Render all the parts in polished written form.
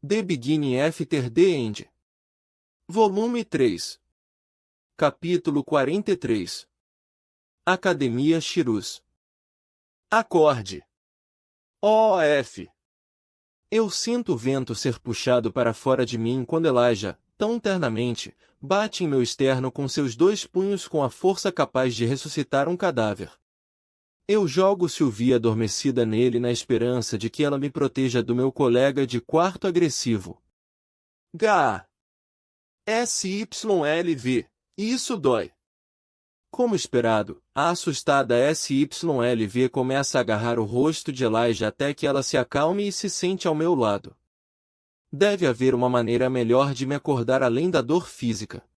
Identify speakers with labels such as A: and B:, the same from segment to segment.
A: The Beginning After the End. Volume 3. Capítulo 43. Academia Shirus. Acorde. OF. Eu sinto o vento ser puxado para fora de mim quando Elijah, tão ternamente, bate em meu externo com seus 2 punhos com a força capaz de ressuscitar um cadáver. Eu jogo Sylvie adormecida nele na esperança de que ela me proteja do meu colega de quarto agressivo. SYLV. Isso dói. Como esperado, a assustada SYLV começa a agarrar o rosto de Elijah até que ela se acalme e se sente ao meu lado. Deve haver uma maneira melhor de me acordar além da dor física.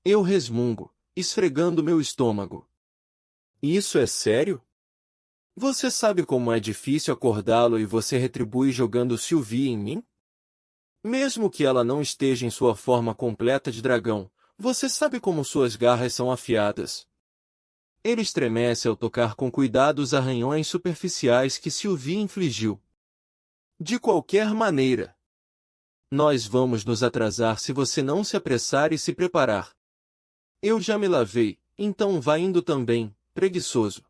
A: Eu resmungo, esfregando meu estômago. Isso é sério? Você sabe como é difícil acordá-lo e você retribui jogando Sylvie em mim? Mesmo que ela não esteja em sua forma completa de dragão, você sabe como suas garras são afiadas. Ele estremece ao tocar com cuidado os arranhões superficiais que Sylvie infligiu. De qualquer maneira, nós vamos nos atrasar se você não se apressar e se preparar. Eu já me lavei, então vá indo também, preguiçoso.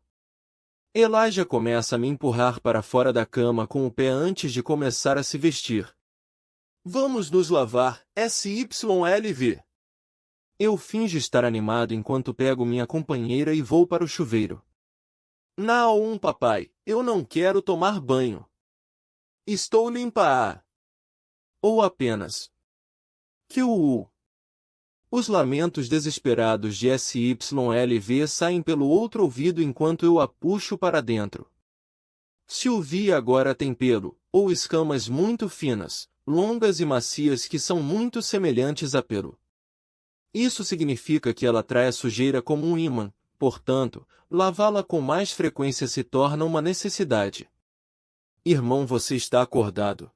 A: Elijah começa a me empurrar para fora da cama com o pé antes de começar a se vestir. Vamos nos lavar, SYLV. Eu finjo estar animado enquanto pego minha companheira e vou para o chuveiro. Não, papai, eu não quero tomar banho. Estou limpa. Ou apenas. Os lamentos desesperados de SYLV saem pelo outro ouvido enquanto eu a puxo para dentro. Sylvie agora tem pelo, ou escamas muito finas, longas e macias que são muito semelhantes a pelo. Isso significa que ela atrai a sujeira como um ímã, portanto, lavá-la com mais frequência se torna uma necessidade. Irmão, você está acordado.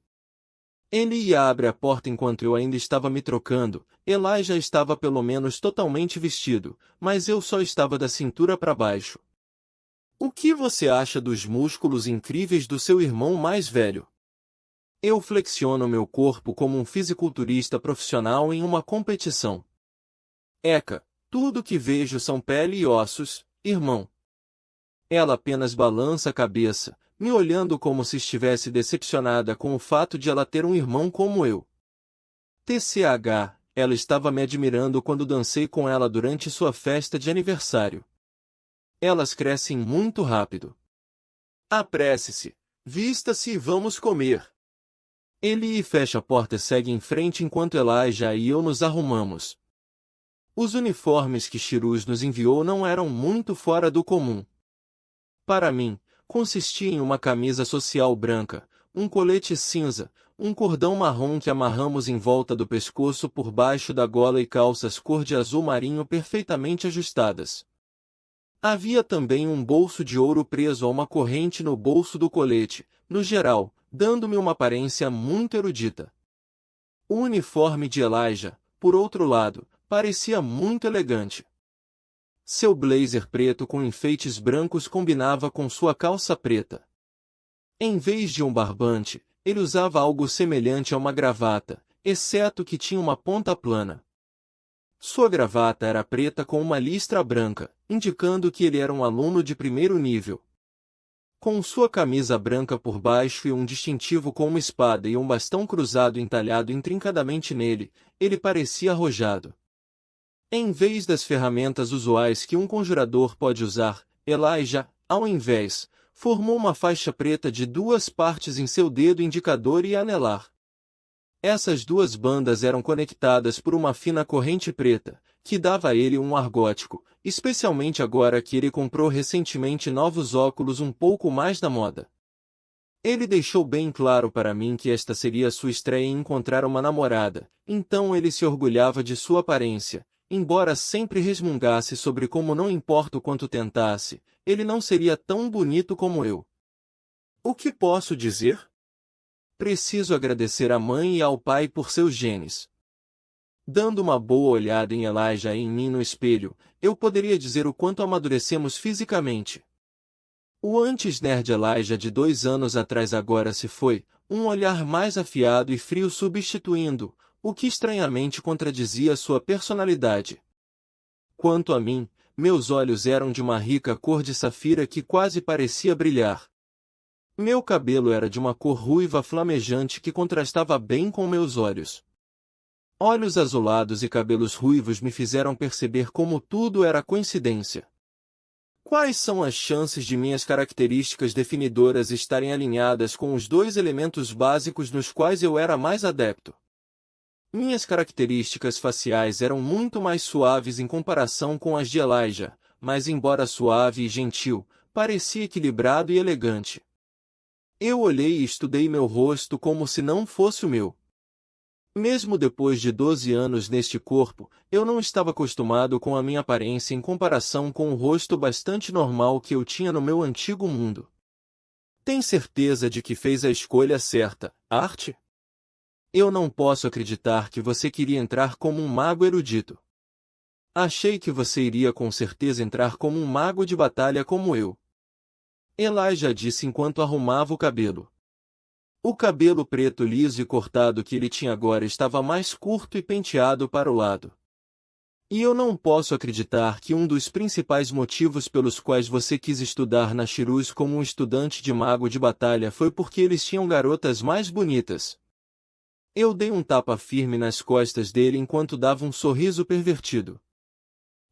A: Ele abre a porta enquanto eu ainda estava me trocando. Elijah estava pelo menos totalmente vestido, mas eu só estava da cintura para baixo. O que você acha dos músculos incríveis do seu irmão mais velho? Eu flexiono meu corpo como um fisiculturista profissional em uma competição. Eca, tudo que vejo são pele e ossos, irmão. Ela apenas balança a cabeça, me olhando como se estivesse decepcionada com o fato de ela ter um irmão como eu. TCH, ela estava me admirando quando dancei com ela durante sua festa de aniversário. Elas crescem muito rápido. Apresse-se, vista-se e vamos comer. Ele fecha a porta e segue em frente enquanto Elijah e eu nos arrumamos. Os uniformes que Shirus nos enviou não eram muito fora do comum. Para mim, consistia em uma camisa social branca, um colete cinza, um cordão marrom que amarramos em volta do pescoço por baixo da gola e calças cor de azul marinho perfeitamente ajustadas. Havia também um bolso de ouro preso a uma corrente no bolso do colete, no geral, dando-me uma aparência muito erudita. O uniforme de Elijah, por outro lado, parecia muito elegante. Seu blazer preto com enfeites brancos combinava com sua calça preta. Em vez de um barbante, ele usava algo semelhante a uma gravata, exceto que tinha uma ponta plana. Sua gravata era preta com uma listra branca, indicando que ele era um aluno de primeiro nível. Com sua camisa branca por baixo e um distintivo com uma espada e um bastão cruzado entalhado intrincadamente nele, ele parecia arrojado. Em vez das ferramentas usuais que um conjurador pode usar, Elijah, ao invés, formou uma faixa preta de 2 partes em seu dedo indicador e anelar. Essas 2 bandas eram conectadas por uma fina corrente preta, que dava a ele um ar gótico, especialmente agora que ele comprou recentemente novos óculos um pouco mais da moda. Ele deixou bem claro para mim que esta seria sua estreia em encontrar uma namorada, então ele se orgulhava de sua aparência. Embora sempre resmungasse sobre como não importa o quanto tentasse, ele não seria tão bonito como eu. O que posso dizer? Preciso agradecer à mãe e ao pai por seus genes. Dando uma boa olhada em Elijah e em mim no espelho, eu poderia dizer o quanto amadurecemos fisicamente. O antes-nerd Elijah de 2 anos atrás agora se foi, um olhar mais afiado e frio substituindo, o que estranhamente contradizia sua personalidade. Quanto a mim, meus olhos eram de uma rica cor de safira que quase parecia brilhar. Meu cabelo era de uma cor ruiva flamejante que contrastava bem com meus olhos. Olhos azulados e cabelos ruivos me fizeram perceber como tudo era coincidência. Quais são as chances de minhas características definidoras estarem alinhadas com os dois elementos básicos nos quais eu era mais adepto? Minhas características faciais eram muito mais suaves em comparação com as de Elijah, mas embora suave e gentil, parecia equilibrado e elegante. Eu olhei e estudei meu rosto como se não fosse o meu. Mesmo depois de 12 anos neste corpo, eu não estava acostumado com a minha aparência em comparação com o rosto bastante normal que eu tinha no meu antigo mundo. Tem certeza de que fez a escolha certa, Art? Eu não posso acreditar que você queria entrar como um mago erudito. Achei que você iria com certeza entrar como um mago de batalha como eu. Elijah disse enquanto arrumava o cabelo. O cabelo preto liso e cortado que ele tinha agora estava mais curto e penteado para o lado. E eu não posso acreditar que um dos principais motivos pelos quais você quis estudar na Shiruz como um estudante de mago de batalha foi porque eles tinham garotas mais bonitas. Eu dei um tapa firme nas costas dele enquanto dava um sorriso pervertido.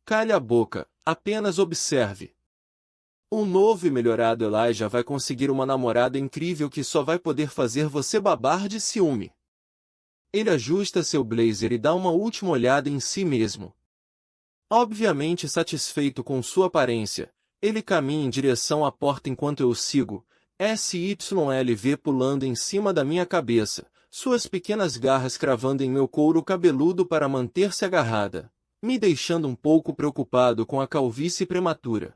A: Calhe a boca, apenas observe. O novo e melhorado Elijah vai conseguir uma namorada incrível que só vai poder fazer você babar de ciúme. Ele ajusta seu blazer e dá uma última olhada em si mesmo. Obviamente satisfeito com sua aparência, ele caminha em direção à porta enquanto eu o sigo, SYLV pulando em cima da minha cabeça, suas pequenas garras cravando em meu couro cabeludo para manter-se agarrada, me deixando um pouco preocupado com a calvície prematura.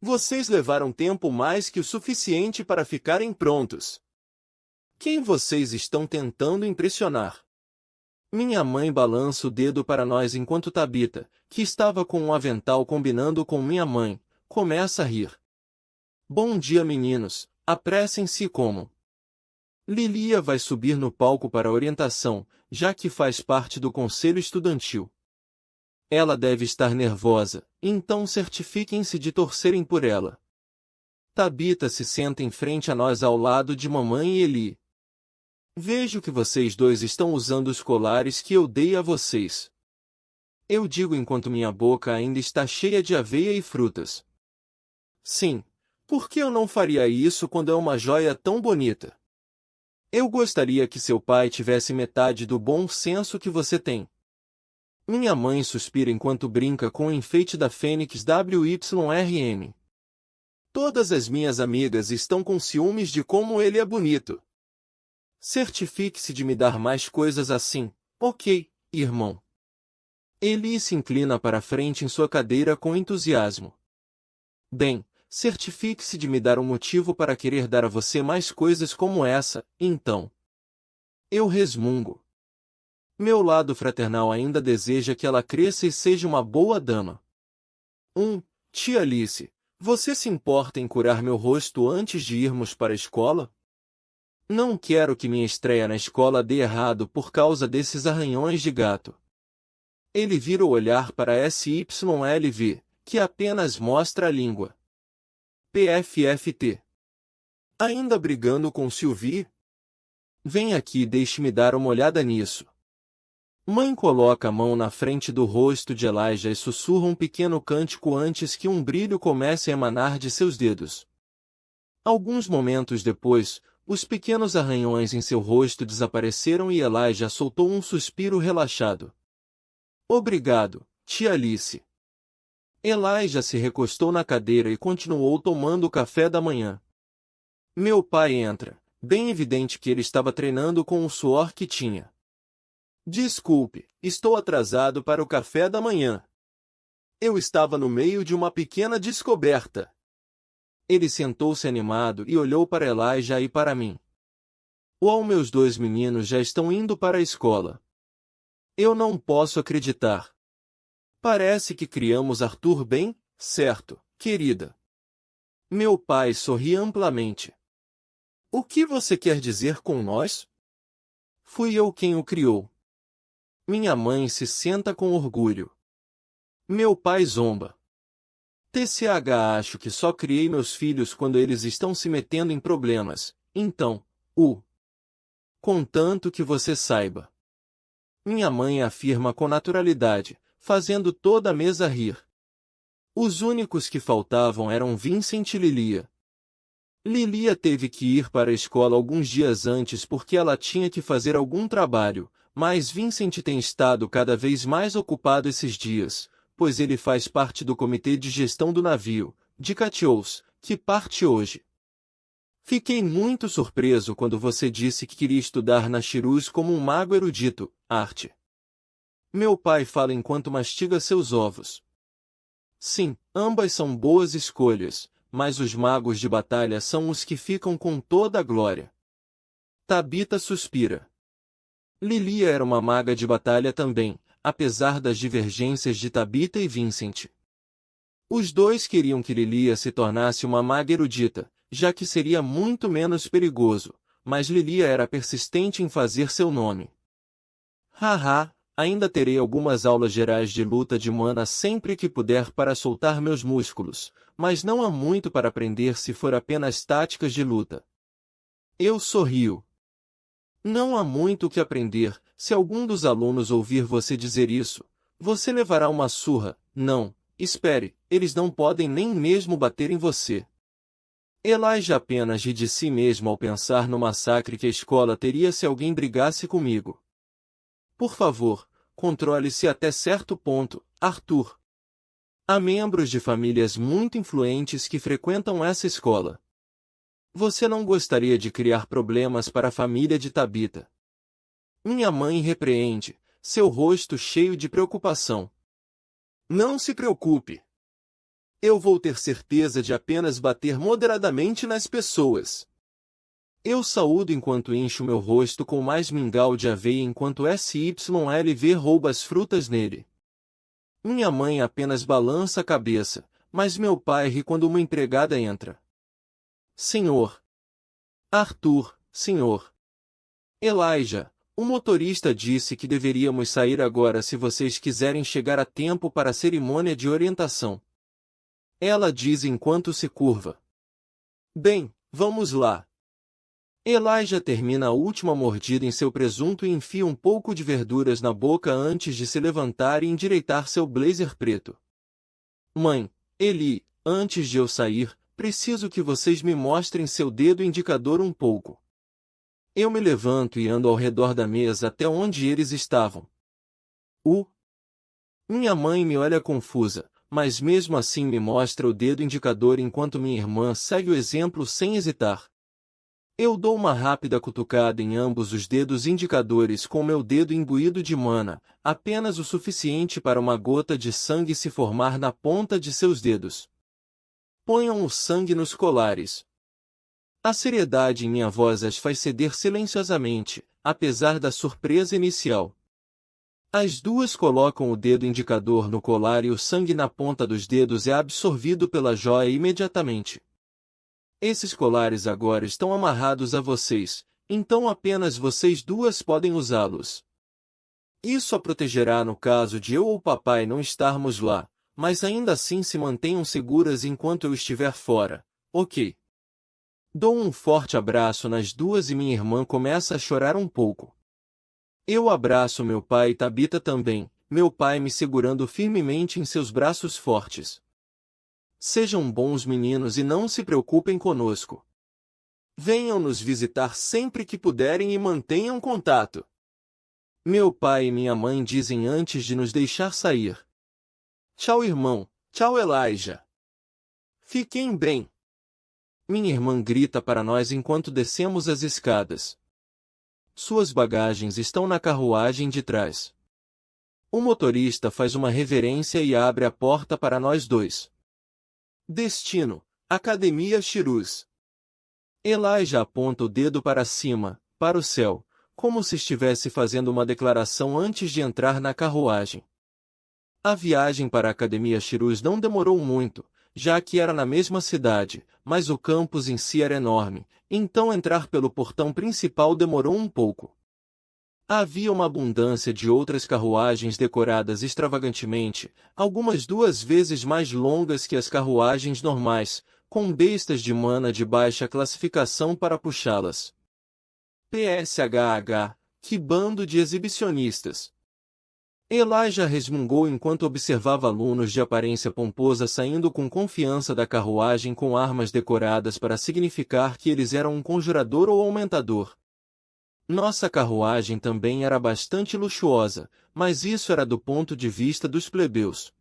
A: Vocês levaram tempo mais que o suficiente para ficarem prontos. Quem vocês estão tentando impressionar? Minha mãe balança o dedo para nós enquanto Tabitha, que estava com um avental combinando com minha mãe, começa a rir. Bom dia, meninos, apressem-se e comam. Lilia vai subir no palco para a orientação, já que faz parte do conselho estudantil. Ela deve estar nervosa, então certifiquem-se de torcerem por ela. Tabitha se senta em frente a nós ao lado de mamãe e Eli. Vejo que vocês dois estão usando os colares que eu dei a vocês. Eu digo enquanto minha boca ainda está cheia de aveia e frutas. Sim, por que eu não faria isso quando é uma joia tão bonita? Eu gostaria que seu pai tivesse metade do bom senso que você tem. Minha mãe suspira enquanto brinca com o enfeite da Fênix WYRM. Todas as minhas amigas estão com ciúmes de como ele é bonito. Certifique-se de me dar mais coisas assim, ok, irmão. Eli se inclina para a frente em sua cadeira com entusiasmo. Bem, certifique-se de me dar um motivo para querer dar a você mais coisas como essa, então. Eu resmungo. Meu lado fraternal ainda deseja que ela cresça e seja uma boa dama. Tia Alice, você se importa em curar meu rosto antes de irmos para a escola? Não quero que minha estreia na escola dê errado por causa desses arranhões de gato. Ele vira o olhar para SYLV, que apenas mostra a língua. PFFT. Ainda brigando com Sylvie? Vem aqui e deixe-me dar uma olhada nisso. Mãe coloca a mão na frente do rosto de Elijah e sussurra um pequeno cântico antes que um brilho comece a emanar de seus dedos. Alguns momentos depois, os pequenos arranhões em seu rosto desapareceram e Elijah soltou um suspiro relaxado. Obrigado, tia Alice. Elijah se recostou na cadeira e continuou tomando o café da manhã. Meu pai entra, bem evidente que ele estava treinando com o suor que tinha. Desculpe, estou atrasado para o café da manhã. Eu estava no meio de uma pequena descoberta. Ele sentou-se animado e olhou para Elijah e para mim. Uau, meus dois meninos já estão indo para a escola. Eu não posso acreditar. Parece que criamos Arthur bem, certo, querida? Meu pai sorri amplamente. O que você quer dizer com nós? Fui eu quem o criou. Minha mãe se senta com orgulho. Meu pai zomba. Acho que só criei meus filhos quando eles estão se metendo em problemas. Então, contanto que você saiba. Minha mãe afirma com naturalidade, fazendo toda a mesa rir. Os únicos que faltavam eram Vincent e Lilia. Lilia teve que ir para a escola alguns dias antes porque ela tinha que fazer algum trabalho, mas Vincent tem estado cada vez mais ocupado esses dias, pois ele faz parte do comitê de gestão do navio, de Catious, que parte hoje. Fiquei muito surpreso quando você disse que queria estudar na Shirus como um mago erudito, arte. Meu pai fala enquanto mastiga seus ovos. Sim, ambas são boas escolhas, mas os magos de batalha são os que ficam com toda a glória. Tabita suspira. Lilia era uma maga de batalha também, apesar das divergências de Tabita e Vincent. Os dois queriam que Lilia se tornasse uma maga erudita, já que seria muito menos perigoso, mas Lilia era persistente em fazer seu nome. Haha, ainda terei algumas aulas gerais de luta de mana sempre que puder para soltar meus músculos, mas não há muito para aprender se for apenas táticas de luta. Eu sorrio. Não há muito o que aprender. Se algum dos alunos ouvir você dizer isso, você levará uma surra. Não, espere, eles não podem nem mesmo bater em você. Elijah apenas ri de si mesmo ao pensar no massacre que a escola teria se alguém brigasse comigo. Por favor, controle-se até certo ponto, Arthur. Há membros de famílias muito influentes que frequentam essa escola. Você não gostaria de criar problemas para a família de Tabita. Minha mãe repreende, seu rosto cheio de preocupação. Não se preocupe. Eu vou ter certeza de apenas bater moderadamente nas pessoas. Eu saúdo enquanto encho meu rosto com mais mingau de aveia enquanto SYLV rouba as frutas nele. Minha mãe apenas balança a cabeça, mas meu pai ri quando uma empregada entra. Senhor. Arthur, senhor. Elijah, o motorista disse que deveríamos sair agora se vocês quiserem chegar a tempo para a cerimônia de orientação. Ela diz enquanto se curva. Bem, vamos lá. Elijah termina a última mordida em seu presunto e enfia um pouco de verduras na boca antes de se levantar e endireitar seu blazer preto. Mãe, Eli, antes de eu sair, preciso que vocês me mostrem seu dedo indicador um pouco. Eu me levanto e ando ao redor da mesa até onde eles estavam. Minha mãe me olha confusa, mas mesmo assim me mostra o dedo indicador enquanto minha irmã segue o exemplo sem hesitar. Eu dou uma rápida cutucada em ambos os dedos indicadores com meu dedo imbuído de mana, apenas o suficiente para uma gota de sangue se formar na ponta de seus dedos. Ponham o sangue nos colares. A seriedade em minha voz as faz ceder silenciosamente, apesar da surpresa inicial. As duas colocam o dedo indicador no colar e o sangue na ponta dos dedos é absorvido pela joia imediatamente. Esses colares agora estão amarrados a vocês, então apenas vocês duas podem usá-los. Isso a protegerá no caso de eu ou papai não estarmos lá, mas ainda assim se mantenham seguras enquanto eu estiver fora, ok? Dou um forte abraço nas duas e minha irmã começa a chorar um pouco. Eu abraço meu pai e Tabita também, meu pai me segurando firmemente em seus braços fortes. Sejam bons meninos e não se preocupem conosco. Venham nos visitar sempre que puderem e mantenham contato. Meu pai e minha mãe dizem antes de nos deixar sair. Tchau, irmão. Tchau, Elijah. Fiquem bem. Minha irmã grita para nós enquanto descemos as escadas. Suas bagagens estão na carruagem de trás. O motorista faz uma reverência e abre a porta para nós dois. Destino: Academia Shirus. Elijah aponta o dedo para cima, para o céu, como se estivesse fazendo uma declaração antes de entrar na carruagem. A viagem para a Academia Shirus não demorou muito, já que era na mesma cidade, mas o campus em si era enorme, então entrar pelo portão principal demorou um pouco. Havia uma abundância de outras carruagens decoradas extravagantemente, algumas 2 vezes mais longas que as carruagens normais, com bestas de mana de baixa classificação para puxá-las. PSHH, que bando de exibicionistas! Elijah resmungou enquanto observava alunos de aparência pomposa saindo com confiança da carruagem com armas decoradas para significar que eles eram um conjurador ou aumentador. Nossa carruagem também era bastante luxuosa, mas isso era do ponto de vista dos plebeus.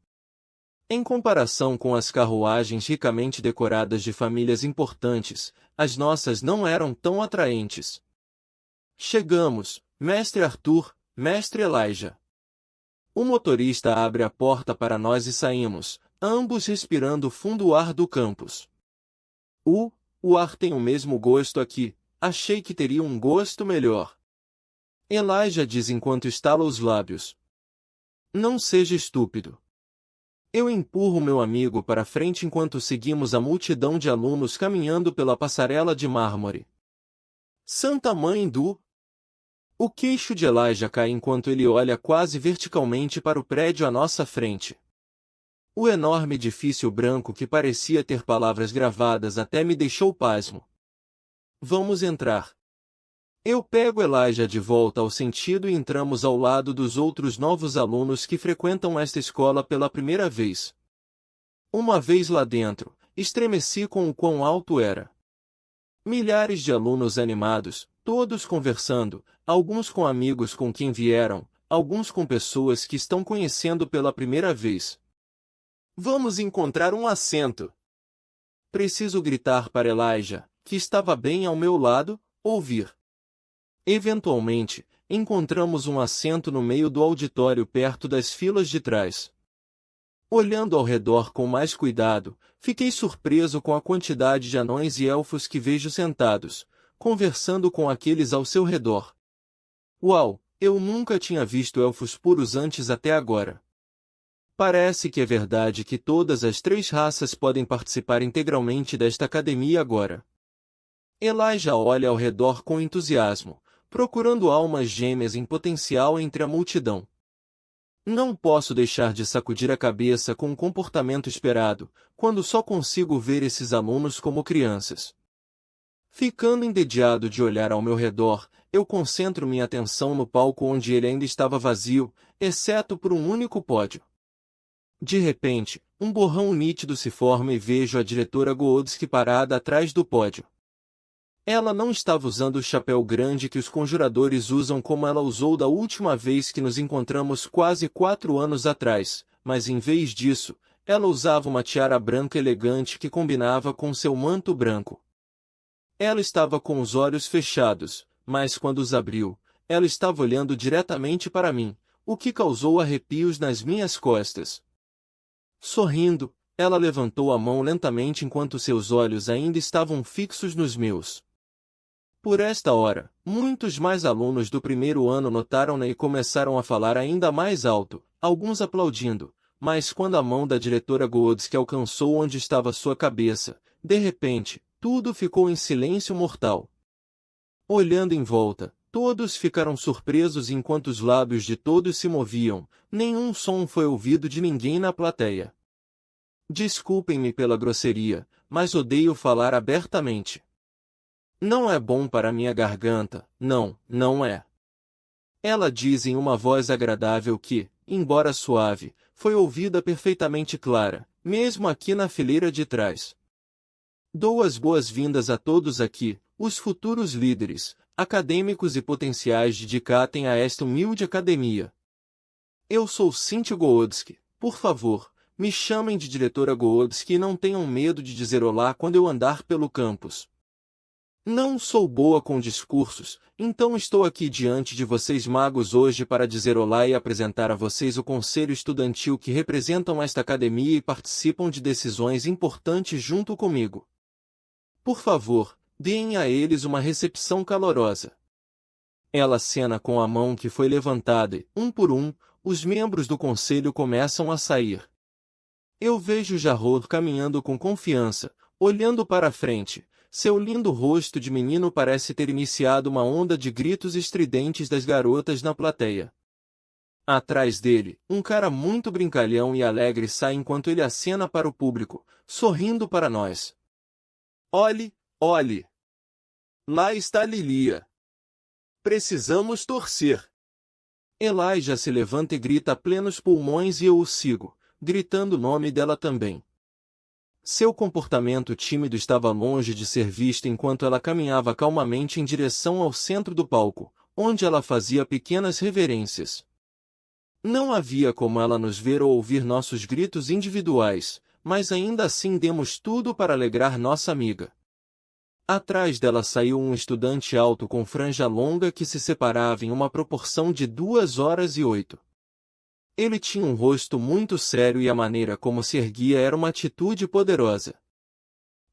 A: Em comparação com as carruagens ricamente decoradas de famílias importantes, as nossas não eram tão atraentes. Chegamos, Mestre Arthur, Mestre Elijah. O motorista abre a porta para nós e saímos, ambos respirando fundo o ar do campus. O ar tem o mesmo gosto aqui, achei que teria um gosto melhor. Elijah diz enquanto estala os lábios. Não seja estúpido. Eu empurro meu amigo para frente enquanto seguimos a multidão de alunos caminhando pela passarela de mármore. Santa Mãe do... O queixo de Elijah cai enquanto ele olha quase verticalmente para o prédio à nossa frente. O enorme edifício branco que parecia ter palavras gravadas até me deixou pasmo. Vamos entrar. Eu pego Elijah de volta ao sentido e entramos ao lado dos outros novos alunos que frequentam esta escola pela primeira vez. Uma vez lá dentro, estremeci com o quão alto era. Milhares de alunos animados, todos conversando, alguns com amigos com quem vieram, alguns com pessoas que estão conhecendo pela primeira vez. Vamos encontrar um assento. Preciso gritar para Elijah, que estava bem ao meu lado, ouvir. Eventualmente, encontramos um assento no meio do auditório perto das filas de trás. Olhando ao redor com mais cuidado, fiquei surpreso com a quantidade de anões e elfos que vejo sentados, conversando com aqueles ao seu redor. Uau, eu nunca tinha visto elfos puros antes até agora. Parece que é verdade que todas as 3 raças podem participar integralmente desta academia agora. Elijah olha ao redor com entusiasmo, procurando almas gêmeas em potencial entre a multidão. Não posso deixar de sacudir a cabeça com o comportamento esperado, quando só consigo ver esses alunos como crianças. Ficando entediado de olhar ao meu redor, eu concentro minha atenção no palco onde ele ainda estava vazio, exceto por um único pódio. De repente, um borrão nítido se forma e vejo a diretora Goodski parada atrás do pódio. Ela não estava usando o chapéu grande que os conjuradores usam como ela usou da última vez que nos encontramos quase 4 anos atrás, mas em vez disso, ela usava uma tiara branca elegante que combinava com seu manto branco. Ela estava com os olhos fechados, mas quando os abriu, ela estava olhando diretamente para mim, o que causou arrepios nas minhas costas. Sorrindo, ela levantou a mão lentamente enquanto seus olhos ainda estavam fixos nos meus. Por esta hora, muitos mais alunos do primeiro ano notaram-na e começaram a falar ainda mais alto, alguns aplaudindo, mas quando a mão da diretora Goodski alcançou onde estava sua cabeça, de repente, tudo ficou em silêncio mortal. Olhando em volta, todos ficaram surpresos enquanto os lábios de todos se moviam, nenhum som foi ouvido de ninguém na plateia. Desculpem-me pela grosseria, mas odeio falar abertamente. Não é bom para minha garganta, não é. Ela diz em uma voz agradável que, embora suave, foi ouvida perfeitamente clara, mesmo aqui na fileira de trás. Dou as boas-vindas a todos aqui, os futuros líderes, acadêmicos e potenciais dedicatem a esta humilde academia. Eu sou Cynthia Goodski, por favor, me chamem de diretora Goodski e não tenham medo de dizer olá quando eu andar pelo campus. Não sou boa com discursos, então estou aqui diante de vocês magos hoje para dizer olá e apresentar a vocês o conselho estudantil que representam esta academia e participam de decisões importantes junto comigo. Por favor, deem a eles uma recepção calorosa. Ela acena com a mão que foi levantada e, um por um, os membros do conselho começam a sair. Eu vejo Jarrod caminhando com confiança, olhando para a frente. Seu lindo rosto de menino parece ter iniciado uma onda de gritos estridentes das garotas na plateia. Atrás dele, um cara muito brincalhão e alegre sai enquanto ele acena para o público, sorrindo para nós. Olhe, olhe! Lá está Lilia. Precisamos torcer. Elijah se levanta e grita a plenos pulmões e eu o sigo, gritando o nome dela também. Seu comportamento tímido estava longe de ser visto enquanto ela caminhava calmamente em direção ao centro do palco, onde ela fazia pequenas reverências. Não havia como ela nos ver ou ouvir nossos gritos individuais, mas ainda assim demos tudo para alegrar nossa amiga. Atrás dela saiu um estudante alto com franja longa que se separava em uma proporção de 2 horas e 8. Ele tinha um rosto muito sério e a maneira como se erguia era uma atitude poderosa.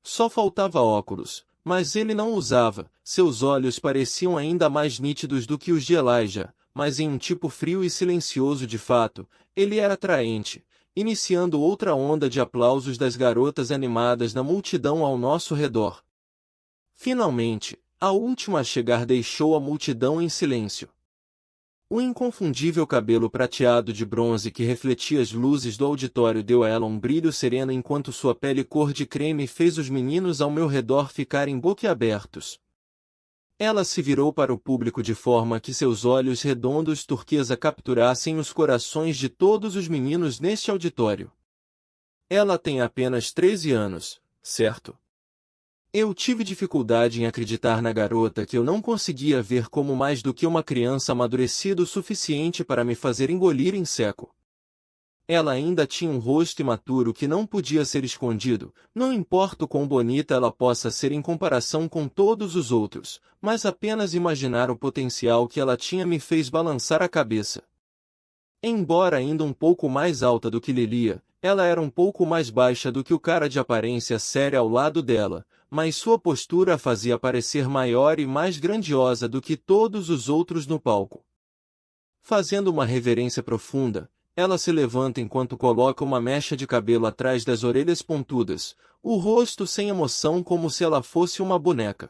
A: Só faltava óculos, mas ele não usava, seus olhos pareciam ainda mais nítidos do que os de Elijah, mas em um tipo frio e silencioso de fato, ele era atraente, iniciando outra onda de aplausos das garotas animadas na multidão ao nosso redor. Finalmente, a última a chegar deixou a multidão em silêncio. O inconfundível cabelo prateado de bronze que refletia as luzes do auditório deu a ela um brilho sereno enquanto sua pele cor de creme fez os meninos ao meu redor ficarem boquiabertos. Ela se virou para o público de forma que seus olhos redondos turquesa capturassem os corações de todos os meninos neste auditório. Ela tem apenas 13 anos, certo? Eu tive dificuldade em acreditar na garota que eu não conseguia ver como mais do que uma criança amadurecida o suficiente para me fazer engolir em seco. Ela ainda tinha um rosto imaturo que não podia ser escondido, não importa o quão bonita ela possa ser em comparação com todos os outros, mas apenas imaginar o potencial que ela tinha me fez balançar a cabeça. Embora ainda um pouco mais alta do que Lilia, ela era um pouco mais baixa do que o cara de aparência séria ao lado dela, mas sua postura a fazia parecer maior e mais grandiosa do que todos os outros no palco. Fazendo uma reverência profunda, ela se levanta enquanto coloca uma mecha de cabelo atrás das orelhas pontudas, o rosto sem emoção como se ela fosse uma boneca.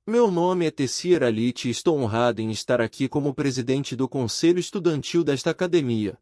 A: Meu nome é Tessier Alit e estou honrada em estar aqui como presidente do conselho estudantil desta academia.